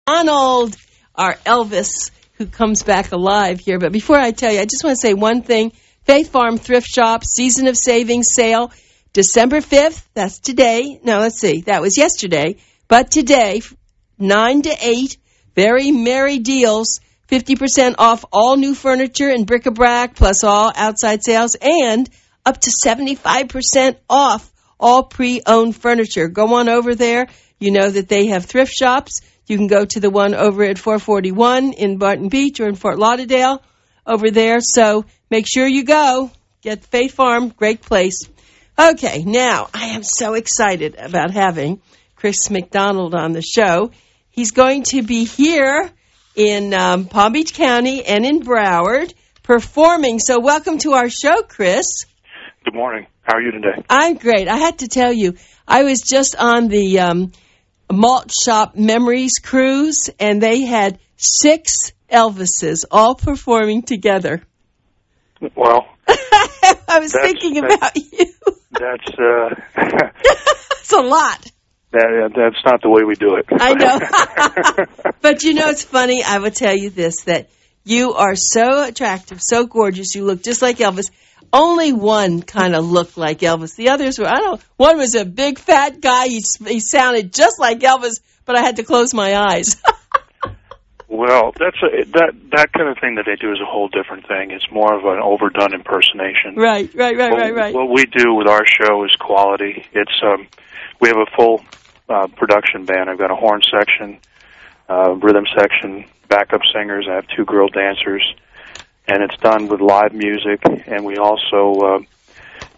MacDonald, our Elvis, who comes back alive here. But before I tell you, I just want to say one thing. Faith Farm Thrift Shop, Season of Savings sale, December 5th. That's today. No, let's see. That was yesterday. But today, 9 to 8, very merry deals. 50% off all new furniture and bric-a-brac, plus all outside sales, and up to 75% off all pre-owned furniture. Go on over there. You know that they have thrift shops. You can go to the one over at 441 in Barton Beach or in Fort Lauderdale over there. So make sure you go. Get Faith Farm. Great place. Okay, now I am so excited about having Chris MacDonald on the show. He's going to be here in Palm Beach County and in Broward performing. So welcome to our show, Chris. Good morning. How are you today? I'm great. I had to tell you, I was just on the Malt Shop Memories cruise, and they had 6 Elvises all performing together. Well, I was thinking about you. That's It's a lot. That's not the way we do it. I know. But you know, it's funny. I will tell you this, that you are so attractive, so gorgeous. You look just like Elvis. Only one kind of looked like Elvis. The others were, one was a big fat guy. He sounded just like Elvis, but I had to close my eyes. Well, that kind of thing that they do is a whole different thing. It's more of an overdone impersonation. Right. What we do with our show is quality. It's we have a full production band. I've got a horn section, rhythm section, backup singers. I have 2 girl dancers, and it's done with live music. And we also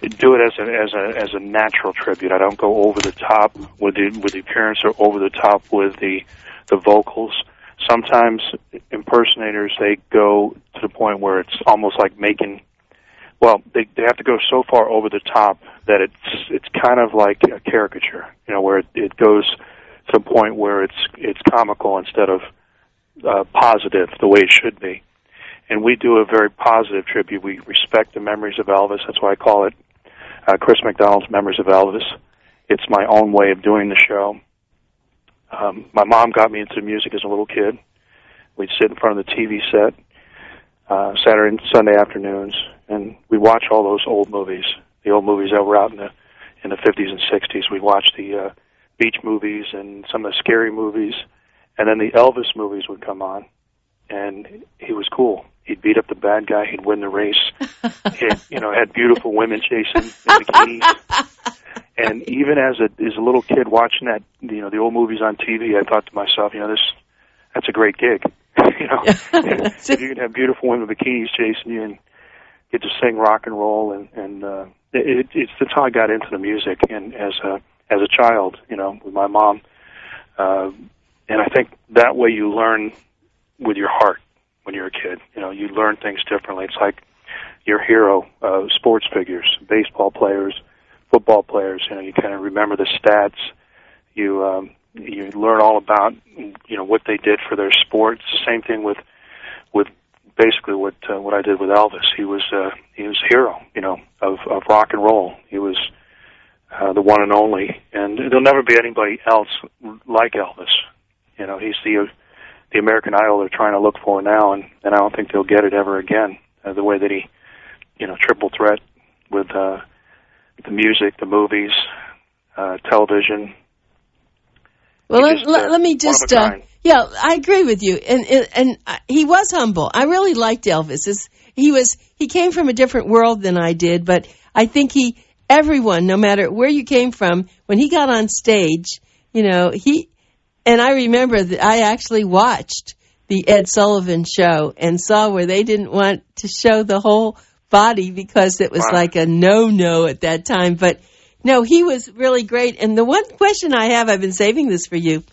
do it as a natural tribute. I don't go over the top with the appearance or over the top with the vocals. Sometimes impersonators, they go to the point where it's almost like making, well, they have to go so far over the top that it's kind of like a caricature, where it goes to the point where it's comical instead of positive, the way it should be. And we do a very positive tribute. We respect the memories of Elvis. That's why I call it Chris MacDonald's Memories of Elvis. It's my own way of doing the show. My mom got me into music as a little kid. We'd sit in front of the TV set Saturday and Sunday afternoons, and we'd watch all those old movies, the old movies that were out in the 50s and 60s. We'd watch the beach movies and some of the scary movies, and then the Elvis movies would come on, and he was cool. He'd beat up the bad guy. He'd win the race. He had beautiful women chasing in bikinis. And even as a little kid watching that, the old movies on TV, I thought to myself, that's a great gig. If you can have beautiful women in bikinis chasing you and get to sing rock and roll, and that's how I got into the music. And as a child, with my mom, and I think that way you learn with your heart when you're a kid. You learn things differently. It's like your hero, sports figures, baseball players, football players. You kind of remember the stats. You learn all about what they did for their sports. Same thing with basically what I did with Elvis. He was a hero, of rock and roll. He was the one and only, and there'll never be anybody else like Elvis. He's the American Idol they're trying to look for now, and I don't think they'll get it ever again. The way that he, triple threat with the music, the movies, television. Well, let me just, I agree with you. And he was humble. I really liked Elvis. He came from a different world than I did, but I think everyone, no matter where you came from, when he got on stage, and I remember that I actually watched the Ed Sullivan show and saw where they didn't want to show the whole body because it was like a no-no at that time. But no, he was really great. And the one question I have, I've been saving this for you.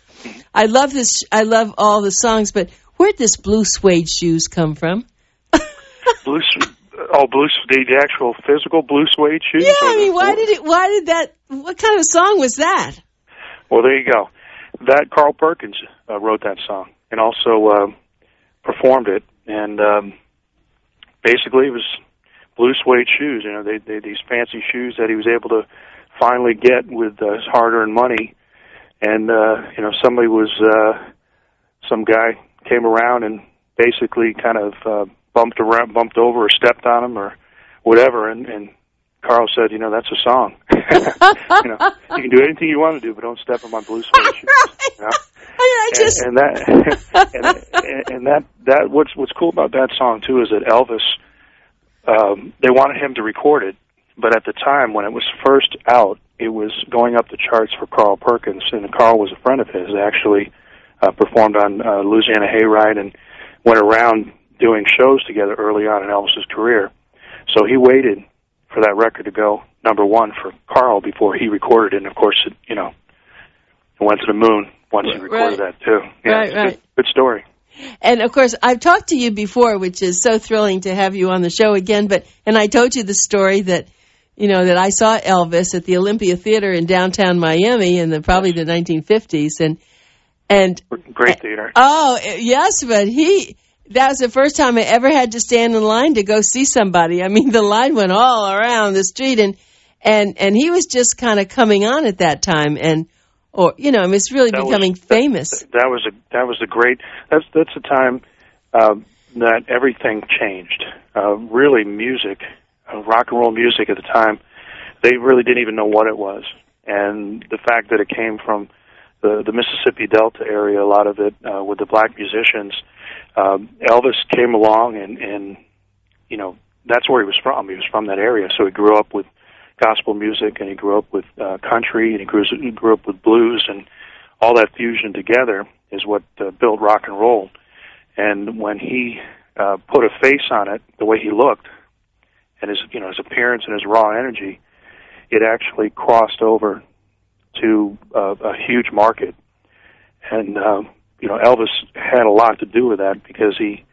I love this. I love all the songs, but where'd this blue suede shoes come from? Blue, the actual physical blue suede shoes? Yeah, I mean, why did that, what kind of song was that? Well, there you go. That Carl Perkins wrote that song and also performed it. And basically it was blue suede shoes. They these fancy shoes that he was able to finally get with his hard-earned money. And somebody was some guy came around and basically kind of bumped over or stepped on him or whatever, and Carl said, that's a song. You can do anything you want to do, but don't step on my blue suede shoes. What's cool about that song too is that Elvis, they wanted him to record it, but at the time when it was first out, it was going up the charts for Carl Perkins, and Carl was a friend of his. They actually performed on Louisiana Hayride and went around doing shows together early on in Elvis's career. So he waited for that record to go number one for Carl before he recorded it, and of course, it went to the moon once he recorded that too. Yeah, right. Good story. And of course, I've talked to you before, which is so thrilling to have you on the show again. And I told you the story that that I saw Elvis at the Olympia Theater in downtown Miami in probably the 1950s, and great theater. Oh yes, but that was the first time I ever had to stand in line to go see somebody. I mean, the line went all around the street, and he was just kind of coming on at that time, it's really becoming famous. That was a great. That's a time that everything changed. Really, music, rock and roll music at the time, they really didn't even know what it was, and the fact that it came from the Mississippi Delta area, a lot of it with the black musicians. Elvis came along, and that's where he was from. He was from that area, so he grew up with gospel music, and he grew up with country, and he grew up with blues, and all that fusion together is what built rock and roll. And when he put a face on it, the way he looked, and his appearance and his raw energy, it actually crossed over to a huge market. And Elvis had a lot to do with that because he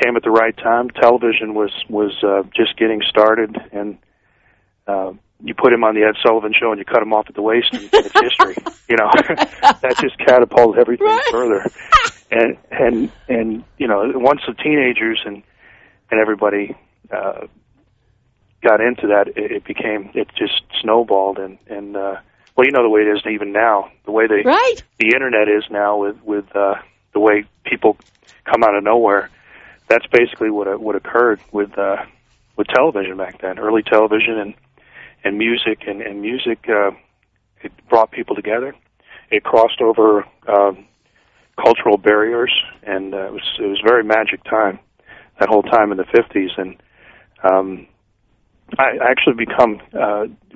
came at the right time. Television was just getting started, and you put him on the Ed Sullivan Show and you cut him off at the waist, and it's history. That just catapulted everything further. And once the teenagers and everybody got into that, it just snowballed, and the way it is even now, the way the internet is now with the way people come out of nowhere. That's basically what occurred with television back then, early television and music, and music. It brought people together. It crossed over cultural barriers, and it was a very magic time. That whole time in the 50s, and I actually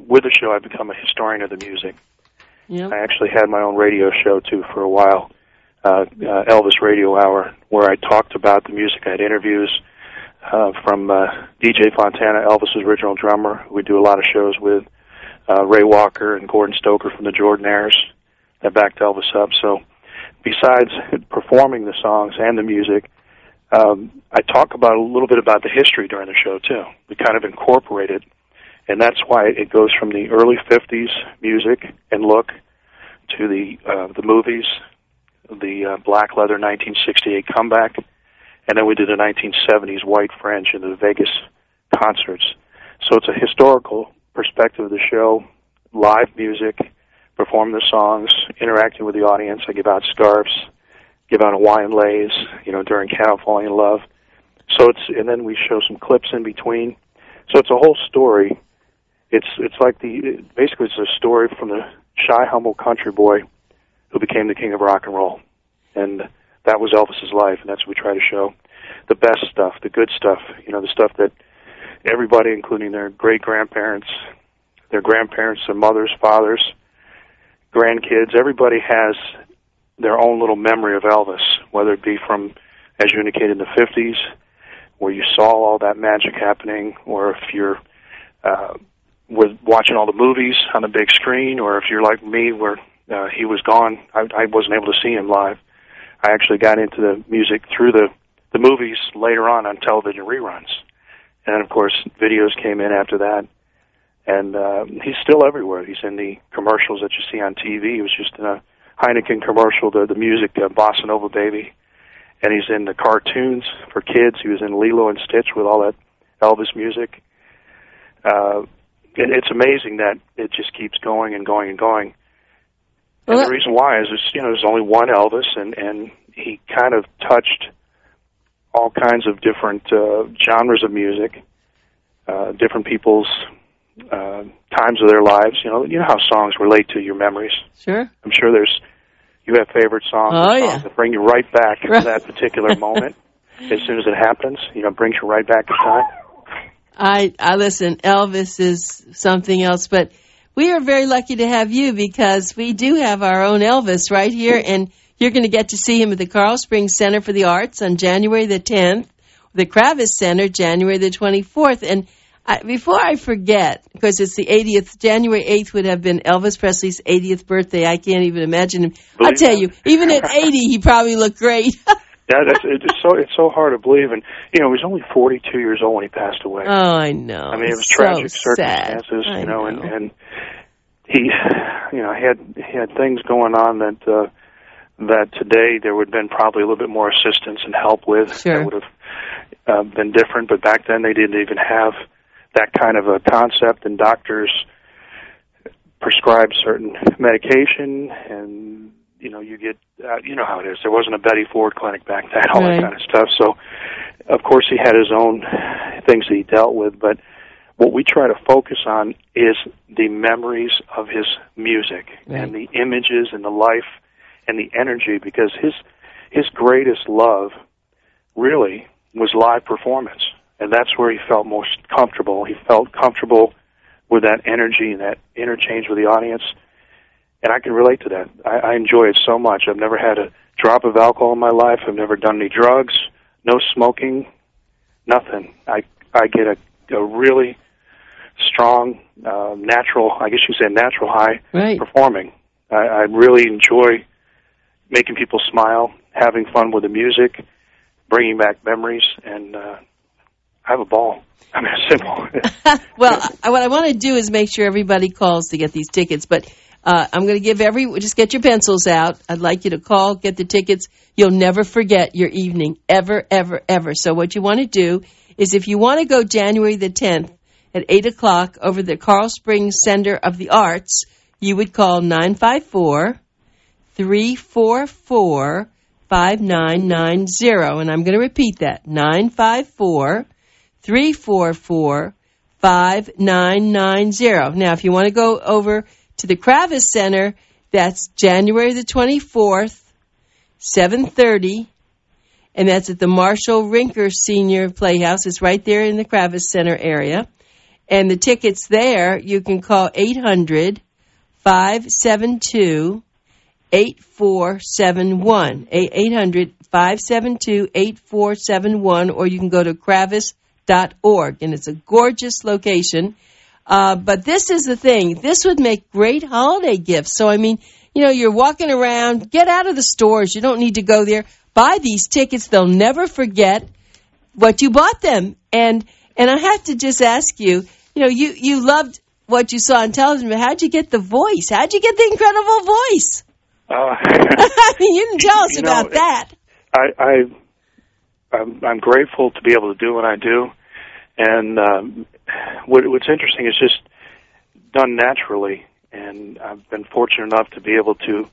with the show, I've become a historian of the music. Yep. I actually had my own radio show, too, for a while, Elvis Radio Hour, where I talked about the music. I had interviews from DJ Fontana, Elvis's original drummer, who we do a lot of shows with, Ray Walker and Gordon Stoker from the Jordanaires that backed Elvis up. So besides performing the songs and the music, I talk about a little bit about the history during the show, too. We kind of incorporate it, and that's why it goes from the early 50s music and look to the movies, the Black Leather 1968 comeback, and then we did the 1970s White French and the Vegas concerts. So it's a historical perspective of the show, live music, perform the songs, interacting with the audience. I give out scarves, give out Hawaiian leis, during Cannot Falling in Love. So and then we show some clips in between. So it's a whole story. It's like basically it's a story from the shy, humble country boy who became the king of rock and roll. And that was Elvis's life, and that's what we try to show. The best stuff, the good stuff, the stuff that everybody, including their great-grandparents, their grandparents, their mothers, fathers, grandkids, everybody has their own little memory of Elvis, whether it be from, as you indicated, in the 50s, where you saw all that magic happening, or if you're with watching all the movies on the big screen, or if you're like me, where he was gone, I wasn't able to see him live. I actually got into the music through the movies later on television reruns. And then, of course, videos came in after that. And he's still everywhere. He's in the commercials that you see on TV. He was just in a Heineken commercial, the music, Bossa Nova Baby. And he's in the cartoons for kids. He was in Lilo and Stitch with all that Elvis music. It's amazing that it just keeps going and going and going. And the reason why is, there's only one Elvis, and he kind of touched all kinds of different genres of music, different people's times of their lives. You know how songs relate to your memories. Sure. I'm sure you have favorite songs, songs that bring you right back to that particular moment. As soon as it happens, it brings you right back in time. I listen, Elvis is something else, but we are very lucky to have you because we do have our own Elvis right here, and you're going to get to see him at the Carl Springs Center for the Arts on January the 10th, the Kravis Center January the 24th. And before I forget, because it's the 80th, January 8th would have been Elvis Presley's 80th birthday. I can't even imagine him. I'll tell you, even at 80, he probably looked great. Yeah, it's so hard to believe, and he was only 42 years old when he passed away. Oh, I know. I mean, it was so tragic circumstances, and he, had things going on that today there would have been probably a little bit more assistance and help with. Sure. That would have been different, but back then they didn't even have that kind of a concept, and doctors prescribed certain medication, and you get, how it is. There wasn't a Betty Ford clinic back then, all that kind of stuff. So, of course, he had his own things that he dealt with. But what we try to focus on is the memories of his music and the images and the life and the energy, because his greatest love really was live performance. And that's where he felt most comfortable. He felt comfortable with that energy and that interchange with the audience. And I can relate to that. I enjoy it so much. I've never had a drop of alcohol in my life. I've never done any drugs, no smoking, nothing. I get a really strong, natural, I guess you say natural high performing. I really enjoy making people smile, having fun with the music, bringing back memories, and I have a ball. I mean, it's simple. Well, what I want to do is make sure everybody calls to get these tickets, but I'm going to give just get your pencils out. I'd like you to call, get the tickets. You'll never forget your evening, ever, ever, ever. So what you want to do is if you want to go January the 10th at 8 o'clock over the Carl Springs Center of the Arts, you would call 954-344-5990. And I'm going to repeat that, 954-344-5990. Now, if you want to go over to the Kravis Center, that's January the 24th, 7:30, and that's at the Marshall Rinker Senior Playhouse. It's right there in the Kravis Center area. And the tickets there, you can call 800-572-8471, 800-572-8471, or you can go to kravis.org, and it's a gorgeous location. But this is the thing. This would make great holiday gifts. So, I mean, you're walking around. Get out of the stores. You don't need to go there. Buy these tickets. They'll never forget what you bought them. And I have to just ask you, you loved what you saw on television, but how'd you get the voice? How'd you get the incredible voice? I mean, you didn't tell us about that. I'm grateful to be able to do what I do. And what's interesting is just done naturally, and I've been fortunate enough to be able to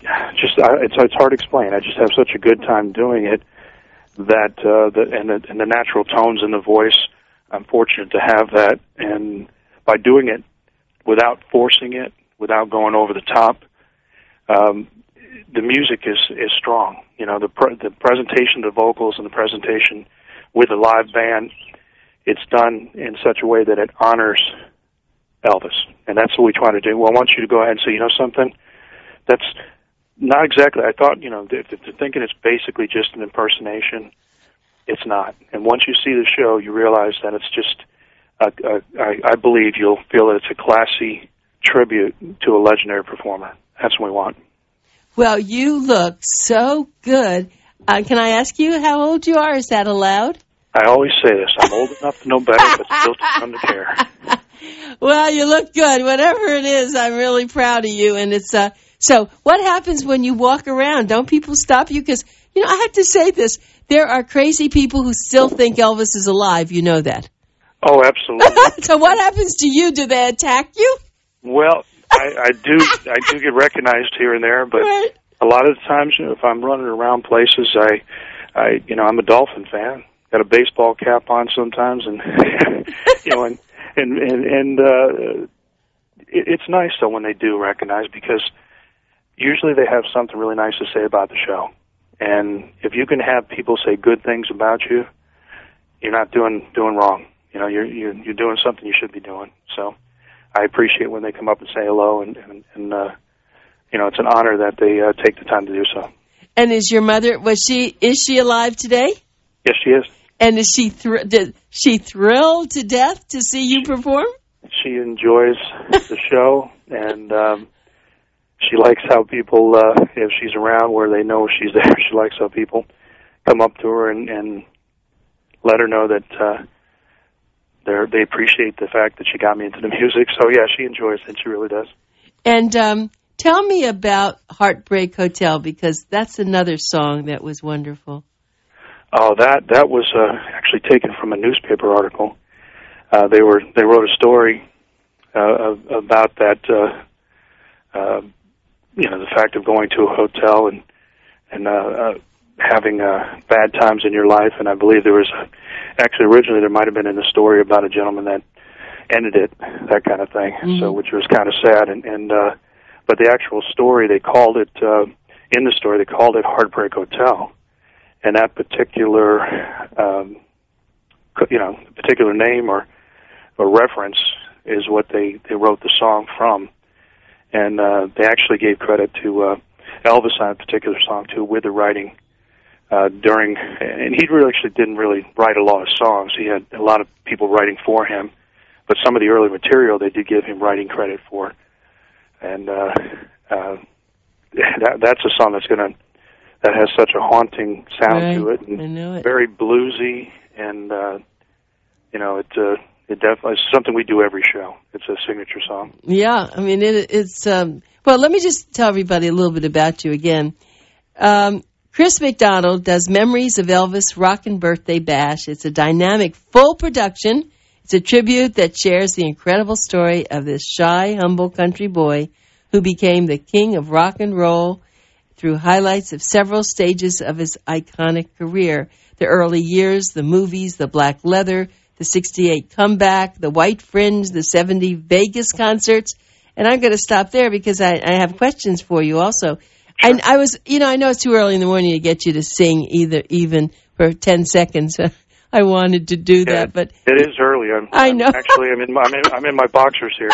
it's hard to explain. I just have such a good time doing it that and the natural tones in the voice. I'm fortunate to have that, and by doing it without forcing it, without going over the top, the music is strong. The presentation of the vocals and the presentation with a live band, it's done in such a way that it honors Elvis, and that's what we try to do. Well, I want you to go ahead and say, something, that's not exactly, I thought, if they're thinking it's basically just an impersonation, it's not. And once you see the show, you realize that it's just, I believe you'll feel that it's a classy tribute to a legendary performer. That's what we want. Well, you look so good. Can I ask you how old you are? Is that allowed? I always say this. I'm old enough to know better, but still too young to care. Well, you look good. Whatever it is, I'm really proud of you. And it's so what happens when you walk around? Don't people stop you? Because, I have to say this. There are crazy people who still think Elvis is alive. You know that. Oh, absolutely. So what happens to you? Do they attack you? Well, I do get recognized here and there, but right. A lot of the times, if I'm running around places, I'm a Dolphin fan. Got a baseball cap on sometimes, and it's nice though when they do recognize, because usually they have something really nice to say about the show. And if you can have people say good things about you, you're not doing wrong. You're doing something you should be doing. So I appreciate when they come up and say hello, and it's an honor that they take the time to do so. And is your mother, is she alive today? Yes, she is. And is she thrilled to death to see you perform? She enjoys the show, and she likes how people, if she's around where they know she's there, she likes how people come up to her and let her know that they appreciate the fact that she got me into the music. So, yeah, she enjoys it. She really does. And tell me about Heartbreak Hotel, because that's another song that was wonderful. Oh, that was actually taken from a newspaper article. They wrote a story about that, the fact of going to a hotel and having bad times in your life. And I believe there was actually originally there might have been in the story about a gentleman that ended it, that kind of thing. Mm-hmm. So, which was kind of sad. But the actual story, they called it in the story, they called it Heartbreak Hotel. And that particular, particular name or reference is what they wrote the song from. And they actually gave credit to Elvis on a particular song, too, with the writing and he really actually didn't really write a lot of songs. He had a lot of people writing for him, but some of the early material they did give him writing credit for. And that's a song that has such a haunting sound to it, and I know it. Very bluesy, and it definitely is something we do every show. It's a signature song. Yeah, I mean it's well. Let me just tell everybody a little bit about you again. Chris MacDonald does Memories of Elvis Rockin' Birthday Bash. It's a dynamic, full production. It's a tribute that shares the incredible story of this shy, humble country boy who became the king of rock and roll through highlights of several stages of his iconic career. The early years, the movies, the black leather, the 68 comeback, the white fringe, the 70 Vegas concerts. And I'm going to stop there because I have questions for you also. Sure. I was, I know it's too early in the morning to get you to sing even for 10 seconds. I wanted to do that, but it is early. I know. Actually, I'm in my boxers here.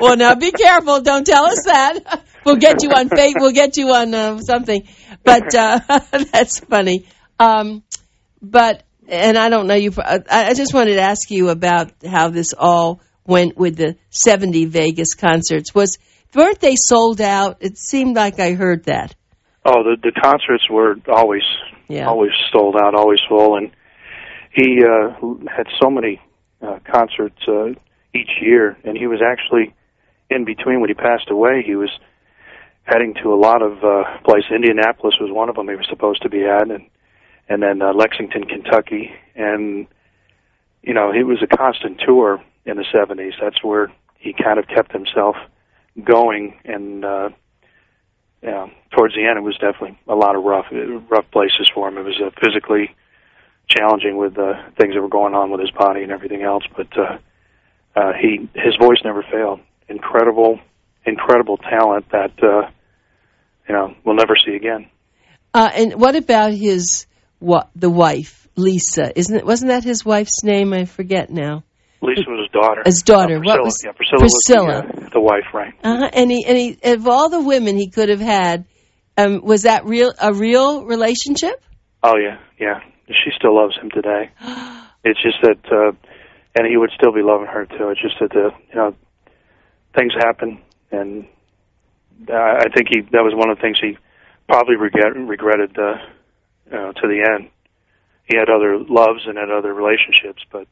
Well, now be careful. Don't tell us that. We'll get you on We'll get you on something. But that's funny. But I don't know you. I just wanted to ask you about how this all went with the 70 Vegas concerts. Weren't they sold out? It seemed like I heard that. Oh, the concerts were always sold out, always full, and he had so many concerts each year, and he was actually in between when he passed away. He was heading to a lot of places. Indianapolis was one of them he was supposed to be at, and then Lexington, Kentucky, and it was a constant tour in the 70s. That's where he kind of kept himself going, and towards the end, it was definitely a lot of rough places for him. It was physically challenging with things that were going on with his body and everything else, but his voice never failed. Incredible talent that we'll never see again. And what about the wife, Lisa? Wasn't that his wife's name? I forget now. Lisa was his daughter. His daughter. Priscilla. What was Priscilla? Was the wife, right? And he, of all the women he could have had, was that a real relationship? Oh yeah. She still loves him today. It's just that, and he would still be loving her too. It's just that things happen, and I think that was one of the things he probably regretted to the end. He had other loves and had other relationships, but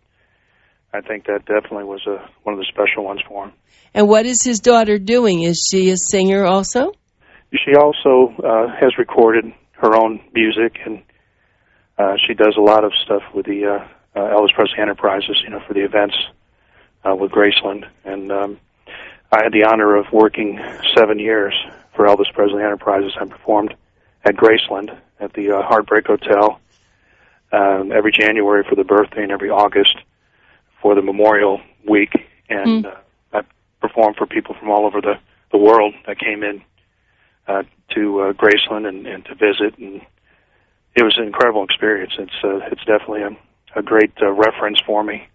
I think that definitely was one of the special ones for him. And what is his daughter doing? Is she a singer also? She also has recorded her own music, and she does a lot of stuff with the Elvis Presley Enterprises, for the events with Graceland. And I had the honor of working 7 years for Elvis Presley Enterprises. I performed at Graceland at the Heartbreak Hotel every January for the birthday and every August for the Memorial Week. And I performed for people from all over the world that came in to Graceland and to visit. And it was an incredible experience. It's definitely a great reference for me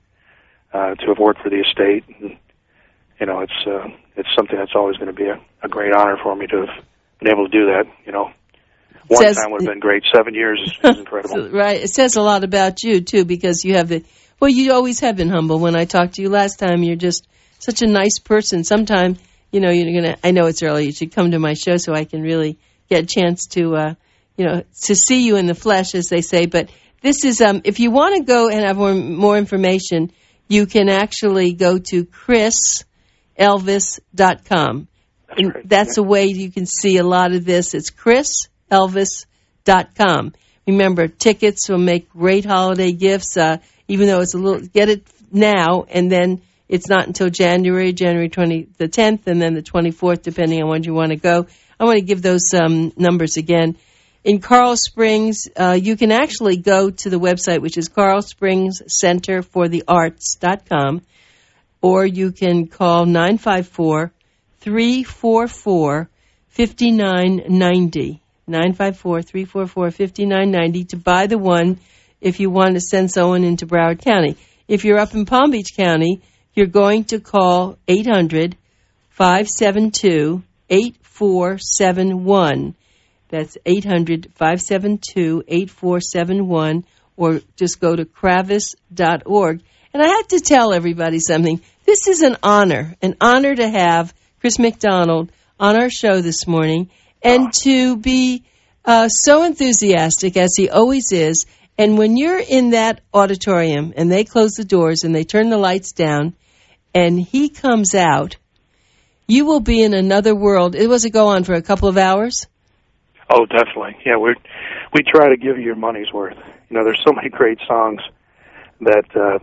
to have worked for the estate. And, you know, it's something that's always going to be a great honor for me to have been able to do that. You know, one time would have been great. 7 years is incredible. Right. It says a lot about you, too, because you have you always have been humble. When I talked to you last time, you're just such a nice person. Sometime, you know, I know it's early, you should come to my show so I can really get a chance to, to see you in the flesh, as they say. But this is, if you want to go and have more information, you can actually go to chriselvis.com. That's right. That's a way you can see a lot of this. It's chriselvis.com. Remember, tickets will make great holiday gifts, even though it's get it now, and then it's not until January the 10th, and then the 24th, depending on when you want to go. I want to give those numbers again. In Coral Springs, you can actually go to the website, which is CoralSpringsCenterForTheArts.com, or you can call 954-344-5990. 954-344-5990 to buy the one if you want to send someone into Broward County. If you're up in Palm Beach County, you're going to call 800-572-8471. That's 800-572-8471, or just go to kravis.org. And I have to tell everybody something. This is an honor to have Chris MacDonald on our show this morning, and to be so enthusiastic, as he always is. And when you're in that auditorium and they close the doors and they turn the lights down and he comes out, you will be in another world. Was it go on for a couple of hours? Oh, definitely. Yeah, we try to give you your money's worth. You know, there's so many great songs that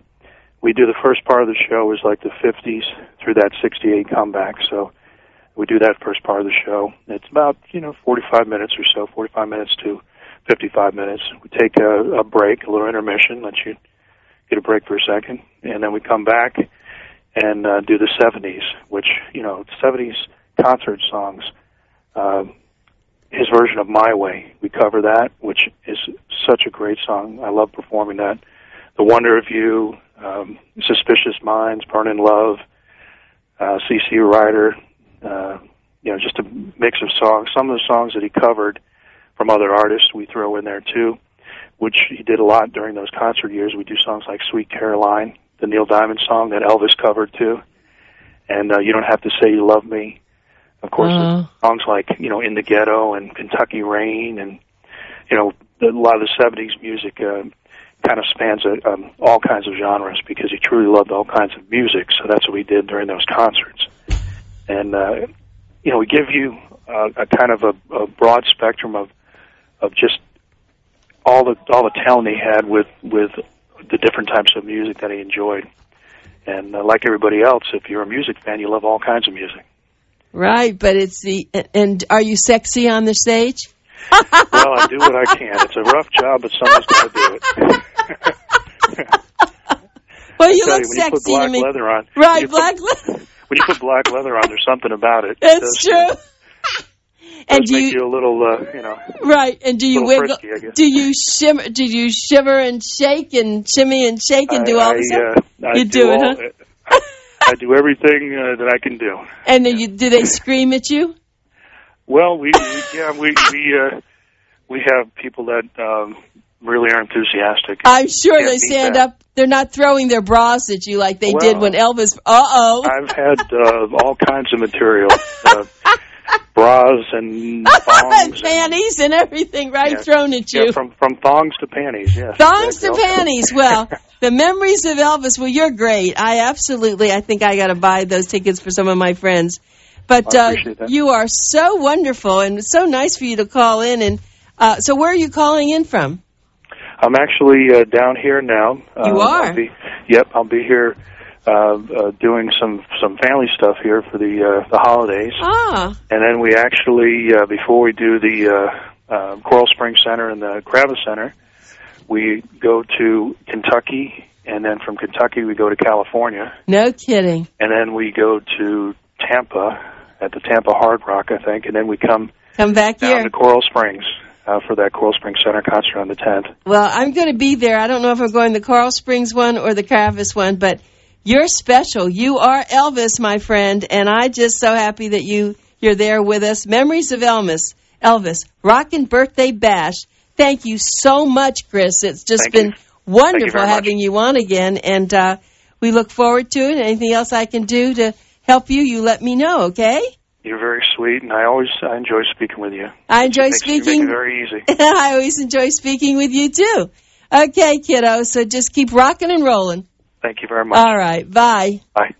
we do. The first part of the show is like the 50s through that 68 comeback. So we do that first part of the show. It's about, 45 minutes or so, 45 minutes to 55 minutes. We take a break, a little intermission, let you get a break for a second, and then we come back and do the 70s, which, 70s concert songs. His version of My Way, we cover that, which is such a great song. I love performing that. The Wonder of You, Suspicious Minds, Burning Love, C.C. Ryder, just a mix of songs. Some of the songs that he covered from other artists we throw in there too, which he did a lot during those concert years. We do songs like Sweet Caroline, the Neil Diamond song that Elvis covered too, and You Don't Have to Say You Love Me. Of course, songs like, In the Ghetto and Kentucky Rain, and, a lot of the 70s music kind of spans all kinds of genres, because he truly loved all kinds of music, so that's what we did during those concerts. And, we give you a kind of a broad spectrum of just all the talent he had with the different types of music that he enjoyed. And like everybody else, if you're a music fan, you love all kinds of music. Right, but and are you sexy on the stage? Well, I do what I can. It's a rough job, but someone's got to do it. Well, you look sexy to me. Leather on. Right, black leather. When you put black leather on, there's something about it. It's true. And do you a little, right? And do you wiggle? Frisky, I guess. Do you shimmer? Do you shiver and shake and shimmy and shake and do all this stuff? You do it, huh? I do everything that I can do. And then do they scream at you? Well, we have people that really are enthusiastic. I'm sure they stand up. They're not throwing their bras at you like they did when Elvis. I've had all kinds of material. Bras and thongs. Panties and everything, right, thrown at you. Yeah, from thongs to panties, yes. Thongs to panties. Well, the memories of Elvis, well, you're great. I think I got to buy those tickets for some of my friends. But you are so wonderful, and it's so nice for you to call in. And so where are you calling in from? I'm actually down here now. You are? I'll be here doing some family stuff here for the holidays. Ah. And then we actually, before we do the Coral Springs Center and the Kravis Center, we go to Kentucky, and then from Kentucky we go to California. No kidding. And then we go to Tampa, at the Tampa Hard Rock, I think, and then we come back down here to Coral Springs for that Coral Springs Center concert on the 10th. Well, I'm going to be there. I don't know if I'm going the Coral Springs one or the Kravis one, but you're special. You are Elvis, my friend, and I'm just so happy that you're there with us. Memories of Elvis, Rockin' Birthday Bash. Thank you so much, Chris. It's just been wonderful having you on again, and we look forward to it. Anything else I can do to help you, you let me know, okay? You're very sweet, and I enjoy speaking with you. I enjoy speaking. You make it very easy. I always enjoy speaking with you, too. Okay, kiddo, so just keep rocking and rolling. Thank you very much. All right, bye. Bye.